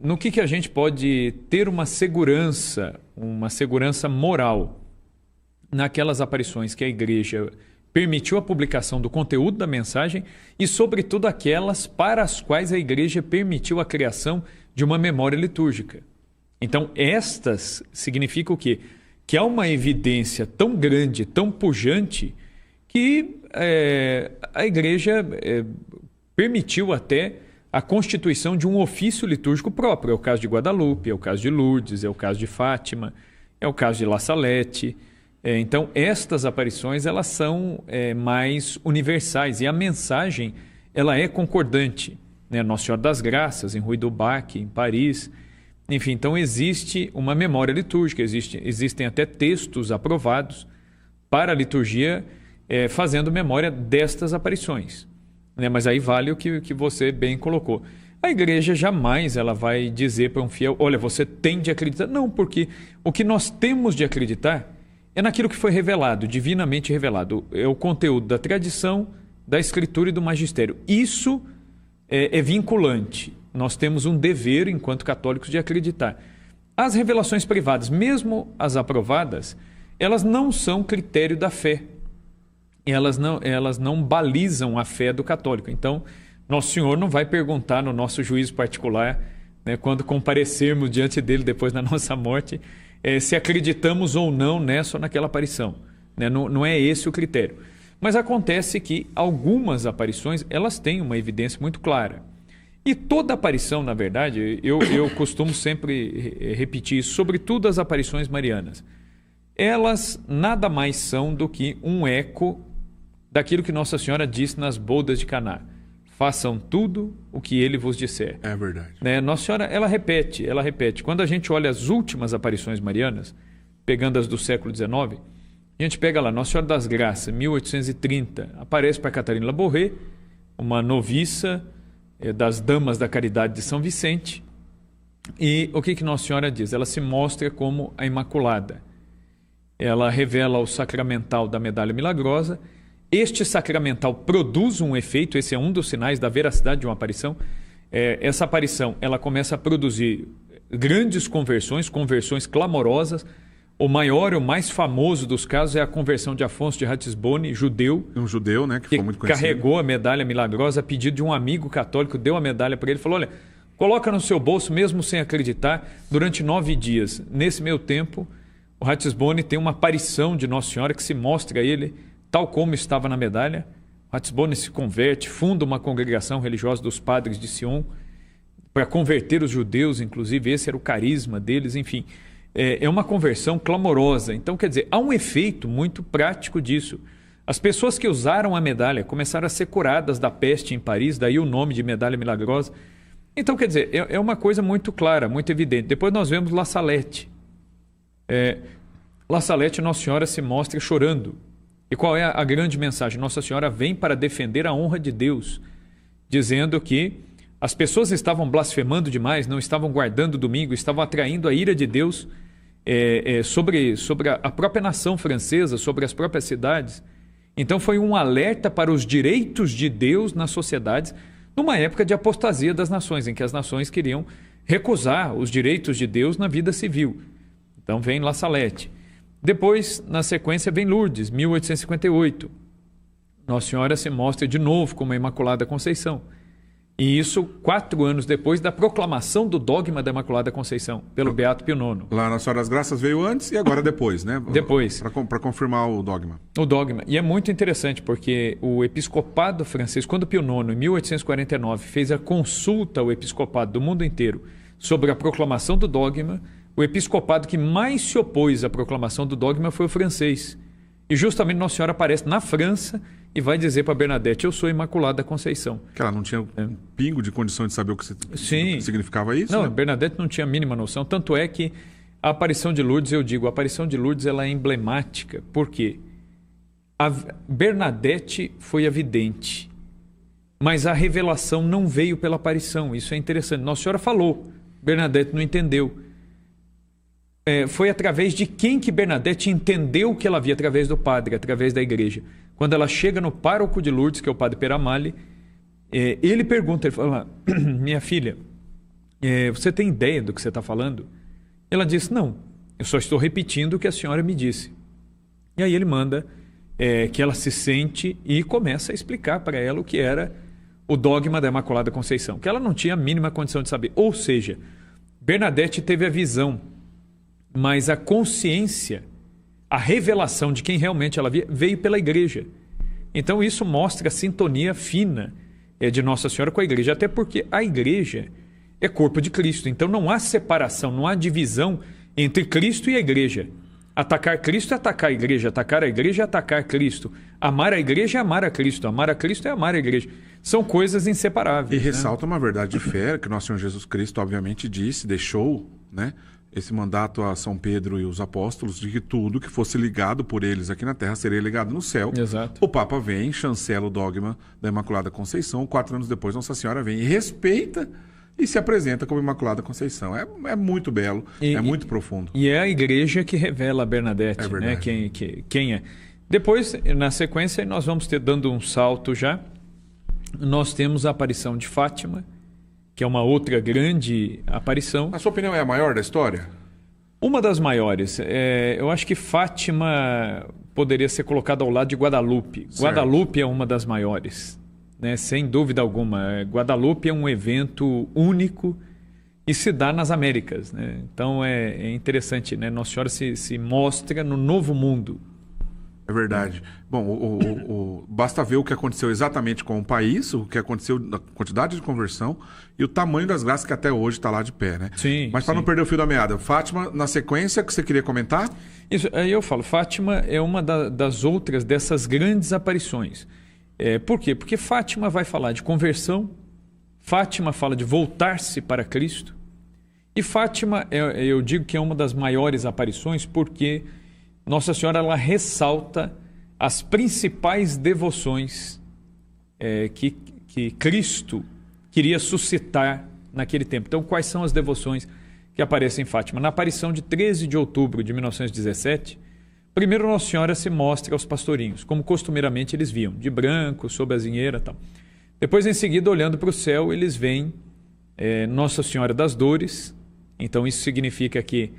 no que a gente pode ter uma segurança moral naquelas aparições que a igreja permitiu a publicação do conteúdo da mensagem e, sobretudo, aquelas para as quais a igreja permitiu a criação de uma memória litúrgica. Então, estas significam o quê? Que há uma evidência tão grande, tão pujante, que a igreja permitiu até a constituição de um ofício litúrgico próprio. É o caso de Guadalupe, é o caso de Lourdes, é o caso de Fátima, é o caso de La Salette. Então, estas aparições elas são mais universais e a mensagem ela é concordante. Né? Nossa Senhora das Graças, em Rue du Bac, em Paris. Enfim, então existe uma memória litúrgica, existem até textos aprovados para a liturgia fazendo memória destas aparições. Né? Mas aí vale o que você bem colocou. A igreja jamais ela vai dizer para um fiel, olha, você tem de acreditar. Não, porque o que nós temos de acreditar é naquilo que foi revelado, divinamente revelado. É o conteúdo da tradição, da escritura e do magistério. Isso é vinculante. Nós temos um dever, enquanto católicos, de acreditar. As revelações privadas, mesmo as aprovadas, elas não são critério da fé. Elas não balizam a fé do católico. Então, Nosso Senhor não vai perguntar no nosso juízo particular, né, quando comparecermos diante dele depois da nossa morte, se acreditamos ou não nessa ou naquela aparição. Né? Não é esse o critério. Mas acontece que algumas aparições elas têm uma evidência muito clara. E toda aparição, na verdade, eu costumo sempre repetir isso, sobretudo as aparições marianas, elas nada mais são do que um eco daquilo que Nossa Senhora disse nas bodas de Caná. Façam tudo o que ele vos disser. É verdade. Né? Nossa Senhora, ela repete. Quando a gente olha as últimas aparições marianas, pegando as do século XIX, a gente pega lá, Nossa Senhora das Graças, 1830, aparece para Catarina Labourré, uma noviça das Damas da Caridade de São Vicente. E o que Nossa Senhora diz? Ela se mostra como a Imaculada. Ela revela o sacramental da Medalha Milagrosa. Este sacramental produz um efeito, esse é um dos sinais da veracidade de uma aparição. Essa aparição ela começa a produzir grandes conversões clamorosas. O maior e o mais famoso dos casos é a conversão de Afonso de Ratisbonne, judeu. Um judeu, né, que foi muito conhecido. Carregou a medalha milagrosa a pedido de um amigo católico, deu a medalha para ele e falou, olha, coloca no seu bolso, mesmo sem acreditar, durante 9 dias. Nesse meio tempo, o Ratisbonne tem uma aparição de Nossa Senhora que se mostra a ele tal como estava na medalha. Ratisbonne se converte, funda uma congregação religiosa dos padres de Sion para converter os judeus, inclusive esse era o carisma deles, enfim. É uma conversão clamorosa. Então, quer dizer, há um efeito muito prático disso. As pessoas que usaram a medalha começaram a ser curadas da peste em Paris, daí o nome de medalha milagrosa. Então, quer dizer, é uma coisa muito clara, muito evidente. Depois nós vemos La Salette. La Salette, Nossa Senhora se mostra chorando. E qual é a grande mensagem? Nossa Senhora vem para defender a honra de Deus, dizendo que as pessoas estavam blasfemando demais, não estavam guardando o domingo, estavam atraindo a ira de Deus sobre a própria nação francesa, sobre as próprias cidades. Então foi um alerta para os direitos de Deus nas sociedades, numa época de apostasia das nações, em que as nações queriam recusar os direitos de Deus na vida civil. Então vem La Salette. Depois, na sequência, vem Lourdes, 1858. Nossa Senhora se mostra de novo como a Imaculada Conceição. E isso 4 anos depois da proclamação do dogma da Imaculada Conceição, pelo Beato Pio IX. Lá Nossa Senhora das Graças veio antes e agora depois, né? Depois. Para confirmar o dogma. O dogma. E é muito interessante porque o episcopado francês, quando Pio IX, em 1849, fez a consulta ao episcopado do mundo inteiro sobre a proclamação do dogma, o episcopado que mais se opôs à proclamação do dogma foi o francês. E justamente Nossa Senhora aparece na França e vai dizer para Bernadette, eu sou Imaculada Conceição. Que ela não tinha um pingo de condição de saber o que significava isso? Não, né? Bernadette não tinha a mínima noção. Tanto é que a aparição de Lourdes, a aparição de Lourdes ela é emblemática. Por quê? A Bernadette foi a vidente, mas a revelação não veio pela aparição. Isso é interessante. Nossa Senhora falou, Bernadette não entendeu. Foi através de quem que Bernadette entendeu o que ela via? Através do padre, através da igreja. Quando ela chega no pároco de Lourdes, que é o padre Peramale, ele pergunta, ele fala, minha filha, você tem ideia do que você está falando? Ela disse, não, eu só estou repetindo o que a senhora me disse. E aí ele manda que ela se sente e começa a explicar para ela o que era o dogma da Imaculada Conceição, que ela não tinha a mínima condição de saber. Ou seja, Bernadette teve a visão, mas a consciência, a revelação de quem realmente ela via, veio pela igreja. Então isso mostra a sintonia fina de Nossa Senhora com a igreja, até porque a igreja é corpo de Cristo. Então não há separação, não há divisão entre Cristo e a igreja. Atacar Cristo é atacar a igreja, atacar a igreja é atacar Cristo. Amar a igreja é amar a Cristo, amar a Cristo é amar a igreja. São coisas inseparáveis. E ressalta uma verdade de fé, que Nosso Senhor Jesus Cristo obviamente disse, deixou, né, esse mandato a São Pedro e os apóstolos de que tudo que fosse ligado por eles aqui na terra seria ligado no céu. Exato. O Papa vem, chancela o dogma da Imaculada Conceição, 4 anos depois Nossa Senhora vem e respeita e se apresenta como Imaculada Conceição. É muito belo, é muito profundo. E é a igreja que revela a Bernadette, né? Quem é. Depois, na sequência, nós vamos ter, dando um salto já, nós temos a aparição de Fátima, que é uma outra grande aparição. Na sua opinião, é a maior da história? Uma das maiores. Eu acho que Fátima poderia ser colocada ao lado de Guadalupe. Certo. Guadalupe é uma das maiores, né? Sem dúvida alguma. Guadalupe é um evento único e se dá nas Américas, né? Então é interessante, né? Nossa Senhora se mostra no Novo Mundo. É verdade. Bom, basta ver o que aconteceu exatamente com o país, o que aconteceu na quantidade de conversão e o tamanho das graças que até hoje está lá de pé, né? Sim. Mas para não perder o fio da meada, Fátima, na sequência, que você queria comentar? Isso, aí eu falo, Fátima é uma das outras dessas grandes aparições. Por quê? Porque Fátima vai falar de conversão, Fátima fala de voltar-se para Cristo, e Fátima, eu digo que é uma das maiores aparições porque Nossa Senhora ela ressalta as principais devoções que Cristo queria suscitar naquele tempo. Então, quais são as devoções que aparecem em Fátima? Na aparição de 13 de outubro de 1917, primeiro Nossa Senhora se mostra aos pastorinhos, como costumeiramente eles viam, de branco, sob a azinheira e tal. Depois, em seguida, olhando para o céu, eles veem Nossa Senhora das Dores. Então, isso significa que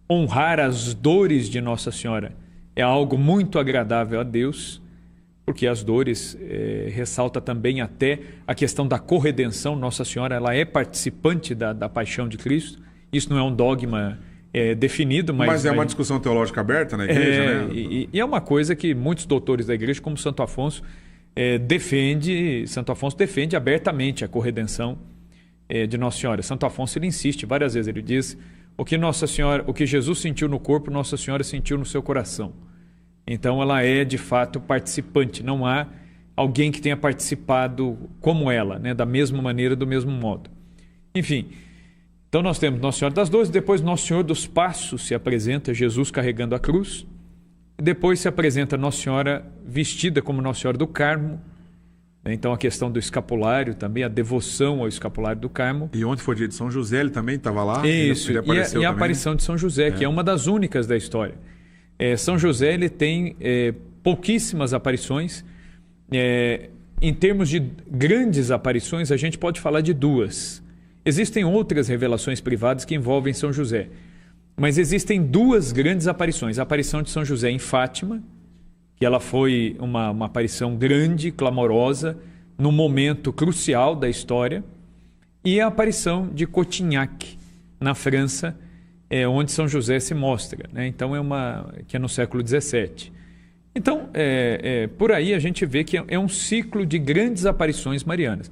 honrar as dores de Nossa Senhora é algo muito agradável a Deus, porque as dores ressalta também até a questão da corredenção. Nossa Senhora ela é participante da paixão de Cristo. Isso não é um dogma definido, mas é uma discussão teológica aberta na igreja, né? E é uma coisa que muitos doutores da igreja, como Santo Afonso, Santo Afonso defende abertamente a corredenção de Nossa Senhora. Santo Afonso ele insiste várias vezes, ele diz: o que Jesus sentiu no corpo, Nossa Senhora sentiu no seu coração. Então ela é de fato participante, não há alguém que tenha participado como ela, né? Da mesma maneira, do mesmo modo. Enfim, então nós temos Nossa Senhora das Dores, depois Nosso Senhor dos Passos se apresenta, Jesus carregando a cruz, e depois se apresenta Nossa Senhora vestida como Nossa Senhora do Carmo. Então a questão do escapulário também, a devoção ao escapulário do Carmo. E ontem foi dia de São José, ele também estava lá? Isso, e a aparição de São José, que é uma das únicas da história. São José ele tem pouquíssimas aparições. Em termos de grandes aparições, a gente pode falar de 2. Existem outras revelações privadas que envolvem São José, mas existem 2 grandes aparições. A aparição de São José em Fátima, que ela foi uma aparição grande, clamorosa, num momento crucial da história, e a aparição de Cotignac, na França, onde São José se mostra, né? Então que é no século XVII. Então, por aí a gente vê que é um ciclo de grandes aparições marianas.